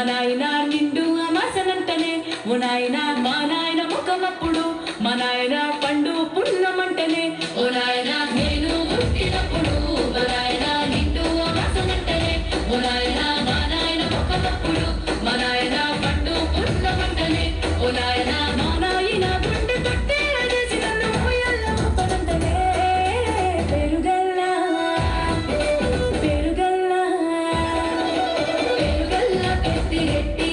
నాయన నిండు అమాసనంటనే ఓ నాయన మా నాయన ముఖమప్పుడు మా నాయన పండు పుణ్యమంటనే ఓ నాయన నేను పుట్టినప్పుడు మా నాయన నిండు అమాసనంటనే ఓ నాయన మా నాయన ముఖమప్పుడు మా నాయన పండు పుణ్యమంటనే ఓ నాయన మా నాయన గుండె తొట్టి అడిసి నన్ను ఉయ్యాల ఊపనంటనే పెరుగల్లా పెరుగల్లా పెరుగల్లా పెట్టి ఎట్టి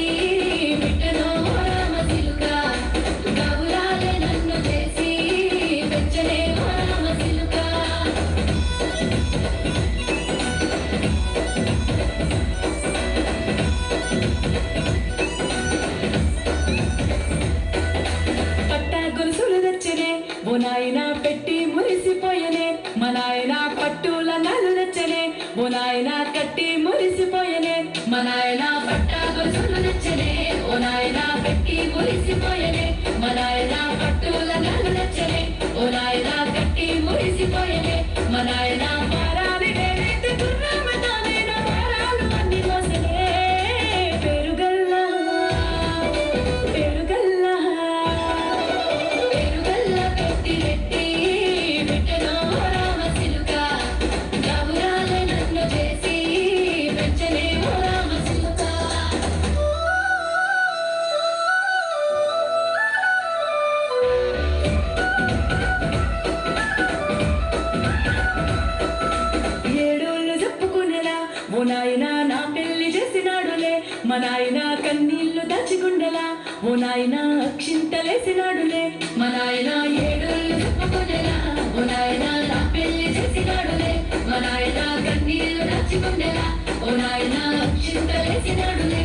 బిడ్డనో రామసిలుక గౌరాలే నన్ను చేసి పెంచలే రామసిలుక పట్టా గొలుసులు తెచ్చనే ఓ నాయన పెట్టి మురిసిపోయనే మా నాయన పట్టుల నలు తెచ్చనే ఓ నాయన కట్టి మురిసిపోయనే మా నాయన పట్టా గొలుసులు తెచ్చనే ఓ నాయన పెట్టి మురిసిపోయనే మా నాయన పట్టుల నలు తెచ్చనే ఓ నాయన కట్టి మురిసిపోయనే మా నాయన మారాలి నేనైతే గుర్రమతానే నా మారాలు అన్ని మోసనే పెరుగల్లా పెరుగల్లా పెరుగల్లా పెట్టి రెట్టి బిడ్డనో రామసిలుక గౌరాలే నన్ను చేసి పెంచలే ఓ రామసిలుక ఏడోళ్ళు చెప్పుకునేలా ఓ నాయన నా పెళ్లి చేసినాడులే మా నాయన కన్నీళ్లు దాచిగుండెలా ఓ నాయన అక్షింతలేసినాడులే మా నాయన ఏడోళ్ళు చెప్పుకునేలా ఓ నాయన నా పెళ్లి చేసినాడులే మా నాయన కన్నీళ్లు దాచిగుండెలా ఓ నాయన అక్షింతలేసినాడులే